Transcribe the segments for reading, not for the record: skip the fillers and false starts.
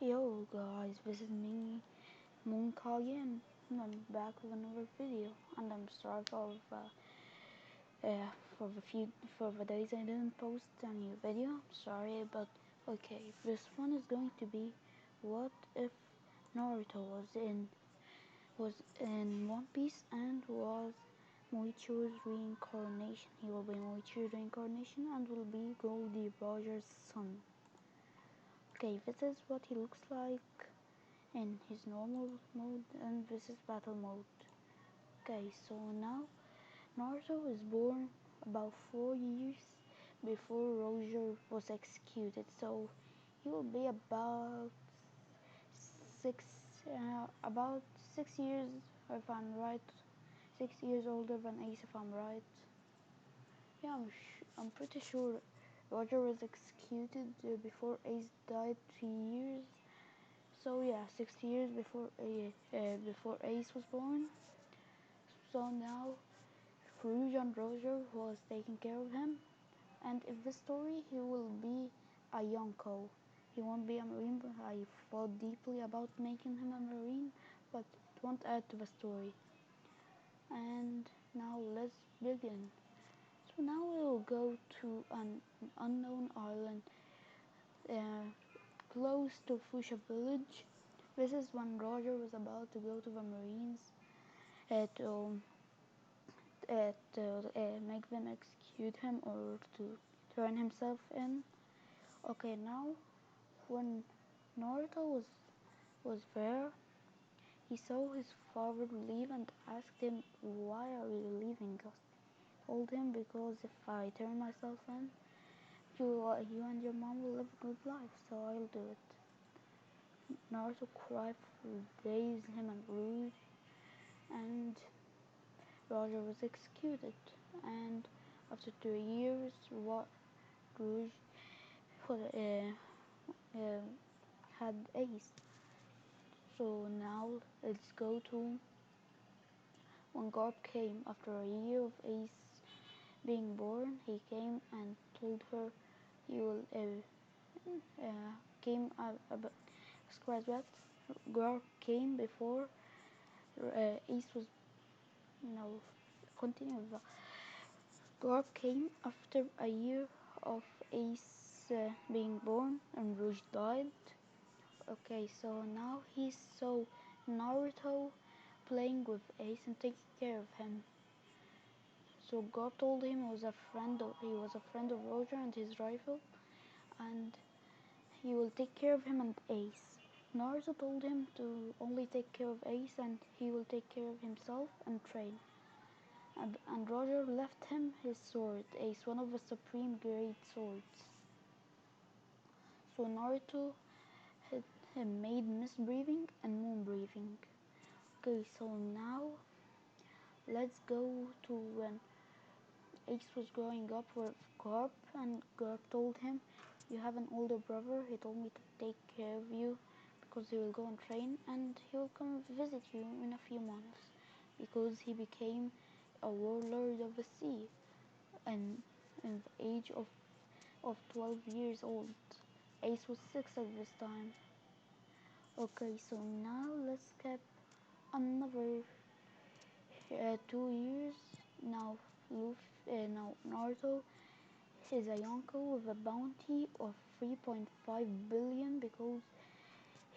Yo guys, this is me, Moonkage, and I'm back with another video. And I'm sorry uh, for the few for the days I didn't post a new video. Sorry, but okay. This one is going to be, what if Naruto was in One Piece and was Moichiro's reincarnation. He will be Moichiro's reincarnation and will be Goldie Roger's son. Okay, this is what he looks like in his normal mode, and this is battle mode. Okay, so now Naruto was born about 4 years before Roger was executed, so he will be six about 6 years if I'm right. 6 years older than Ace if I'm right. Yeah, I'm pretty sure Roger was executed before Ace died 3 years. So yeah, 6 years before Ace was born. So now Rouge and Roger was taking care of him, and in this story he will be a Yonko. He won't be a Marine, but I thought deeply about making him a Marine, but it won't add to the story. And now let's begin. So now we will go to an unknown island uh, close to Fusha village. This is when Roger was about to go to the Marines to make them execute him or to turn himself in. Okay, now when Naruto was there, he saw his father leave and asked him, "Why are you leaving us?" Told him, "Because if I turn myself in, you and your mom will live a good life, so I'll do it." Naruto cried for days, him and Rouge, and Roger was executed. And after 2 years, Rouge uh, had Ace. So now let's go to when Garp came after a year of Ace being born. He came and told her he will came scratch that Garp came before Ace was no continue with Garp came after a year of Ace being born and Rouge died. Okay, so now he saw Naruto playing with Ace and taking care of him. So God told him he was a friend of Roger and his rival, and he will take care of him and Ace. Naruto told him to only take care of Ace and he will take care of himself and train. And Roger left him his sword, Ace, one of the supreme great swords. So Naruto had made mist breathing and moon breathing. Okay, so now let's go to when Ace was growing up with Garp, and Garp told him, "You have an older brother. He told me to take care of you because he will go and train and he will come visit you in a few months because he became a warlord of the sea and in the age of 12 years old. Ace was 6 at this time. Okay, so now let's skip another 2 years. Now now Naruto is a Yonko with a bounty of 3.5 billion because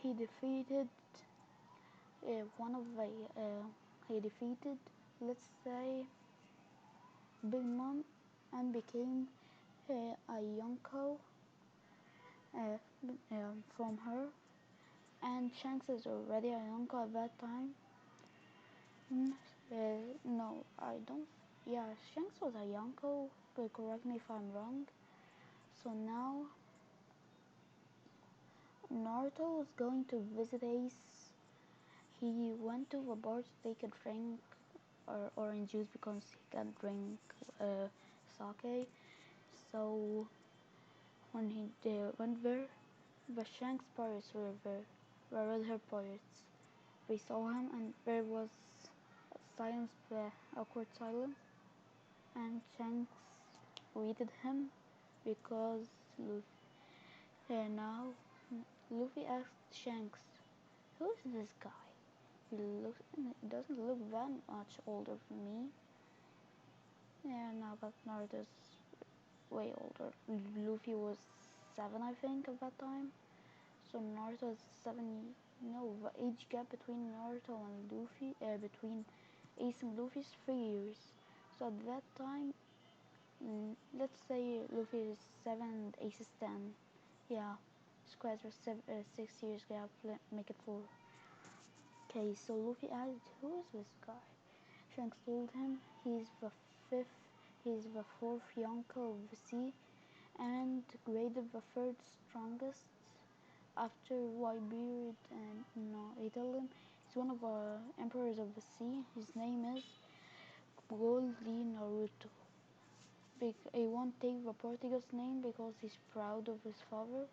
he defeated one of the he defeated, let's say, Big Mom and became a Yonko uh, from her, and Shanks is already a Yonko at that time. Mm, no, I don't. Yeah, Shanks was a Yonko, but correct me if I'm wrong. So now Naruto was going to visit Ace. He went to a bar to take a drink or orange juice because he can't drink sake. So when he went there, the Shanks pirates were there, the red hair pirates. They saw him and there was silence, awkward silence, and Shanks greeted him because now Luffy asked Shanks, "Who is this guy? He doesn't look that much older than me." Yeah, no, but Naruto's way older. Luffy was 7, I think, at that time. So Naruto is 7. No, the age gap between Naruto and Luffy, between Ace and Luffy is 3 years. So at that time, let's say Luffy is 7 and Ace is 10. Yeah, squares are 6 years gap, make it 4. Okay, so Luffy asked, "Who is this guy?" Shanks told him fifth, he's the fourth Yonko of the sea, and graded the third strongest after Whitebeard. And no, he told him he's one of the emperors of the sea. His name is Goldie Naruto. He won't take the Portuguese name because he's proud of his father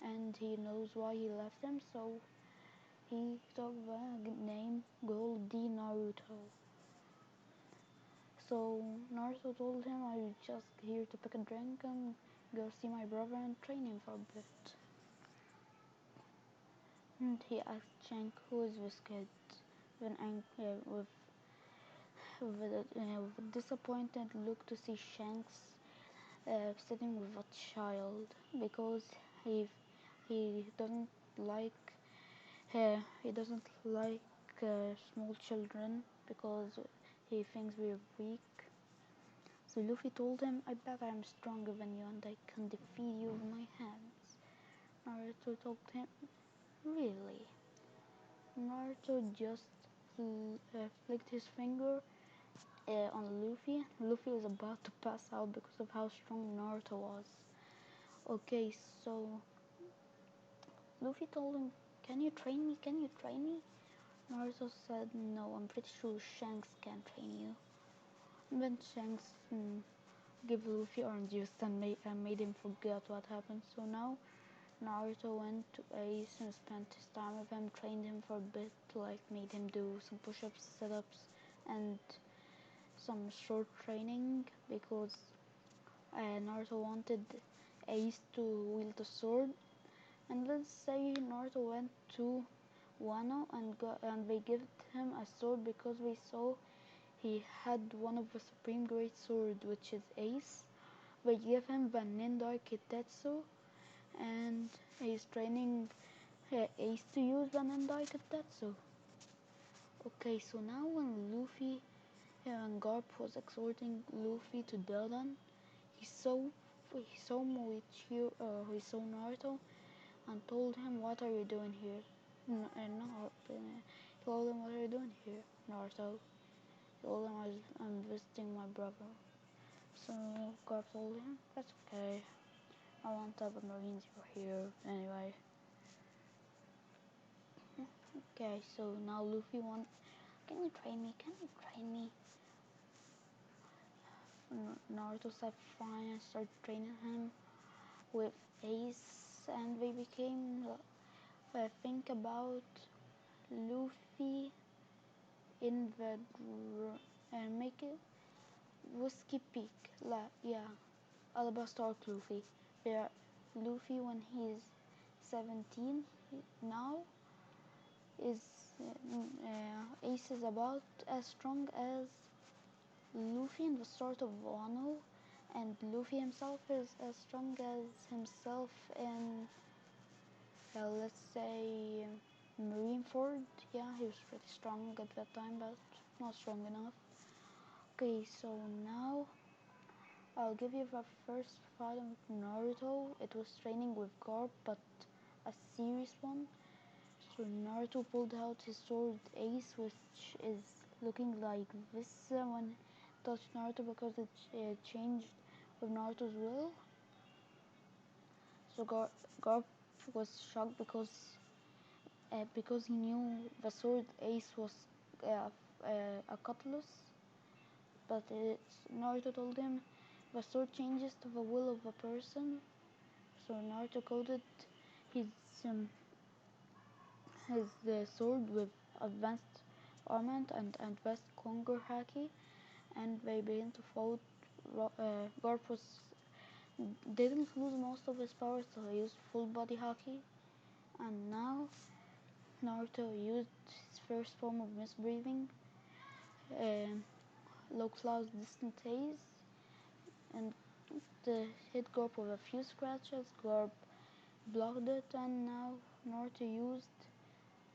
and he knows why he left him, so he took the name Goldie Naruto. So Naruto told him, "I'm just here to pick a drink and go see my brother and train him for a bit." And he asked Shank, "Who is this kid?" With an with a disappointed look to see Shanks sitting with a child because he he doesn't like he doesn't like small children because he thinks we're weak. So Luffy told him, "I bet I'm stronger than you and I can defeat you with my hands." Naruto told him, "Really?" Naruto just flicked his finger on Luffy. Luffy was about to pass out because of how strong Naruto was. Okay, so Luffy told him, "Can you train me? Can you train me?" Naruto said, "No, I'm pretty sure Shanks can train you." And then Shanks gave Luffy orange juice and made him forget what happened. So now Naruto went to Ace and spent his time with him, trained him for a bit, like made him do some push-ups, sit-ups, and some short training because Naruto wanted Ace to wield a sword. And let's say Naruto went to Wano and they gave him a sword because they saw he had one of the supreme great sword, which is Ace. They gave him the Nindai Kitetsu, and he's training Ace to use the Nindai Kitetsu. Okay, so now when Luffy and Garp was exhorting Luffy to Dadan, he saw he saw Naruto and told him, "What are you doing here?" He told him, "What are you doing here, Naruto?" He told him, "I'm visiting my brother." So Garp told him, "That's okay. I won't tell the Marines you're here anyway." Okay, so now Luffy wants, "Can you train me? Can you train me?" Naruto said fine and started training him with Ace, and they became think about Luffy in the and make it Whiskey Peak. Yeah, Alabasta Arc Luffy. Where Luffy when he's 17 now is Ace is about as strong as Luffy in the start of Wano, and Luffy himself is as strong as himself in let's say Marineford. Yeah, he was pretty strong at that time, but not strong enough. Okay, so now I'll give you the first fight of Naruto. It was training with Garp, but a serious one. So Naruto pulled out his sword Ace, which is looking like this when he touched Naruto because it changed with Naruto's will. So Garp was shocked because he knew the sword Ace was uh, a cutlass, but Naruto told him the sword changes to the will of a person. So Naruto coded his um, his sword with advanced armament and advanced Conquer Haki, and they began to fight. Garp didn't lose most of his power, so he used full body Haki, And now Naruto used his first form of misbreathing, um, low claws distant haze, and the hit Garp with a few scratches. Garp blocked it, and now Naruto used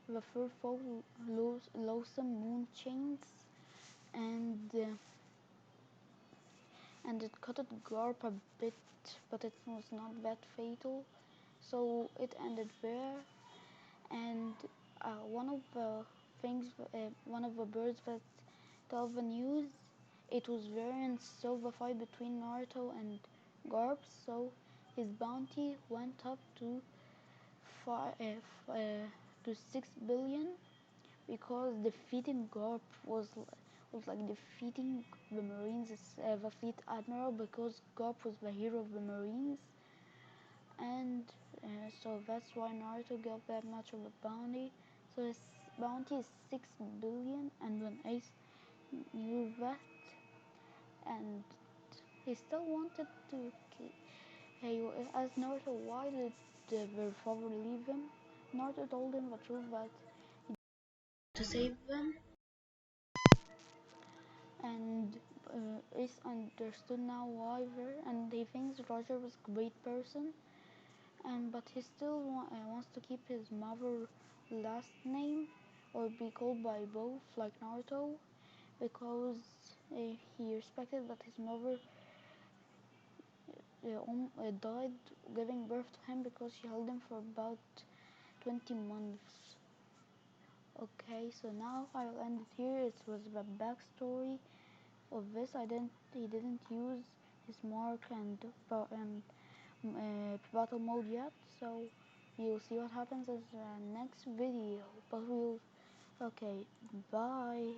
the furful loathsome moon chains, and and it cut Garp a bit, but it was not that fatal, so it ended there. And one of the birds that tell the news, it was very until the fight between Naruto and Garp, so his bounty went up to to 6 billion, because defeating Garp was like defeating the Marines, the fleet admiral, because Garp was the hero of the Marines, and so that's why Naruto got that much of a bounty. So his bounty is 6 billion, and when Ace knew that, and he still wanted to he asked Naruto why did their father leave him. Naruto told him the truth that to save them, and Ace understood now why and he thinks Roger was a great person, and but he still wants to keep his mother last name or be called by both like Naruto, because he respected that his mother died giving birth to him, because she held him for about 20 months. Okay, so now I'll end it here. It was the backstory of this. He didn't use his mark and battle mode yet, so you'll see what happens in the next video. But we'll okay. Bye.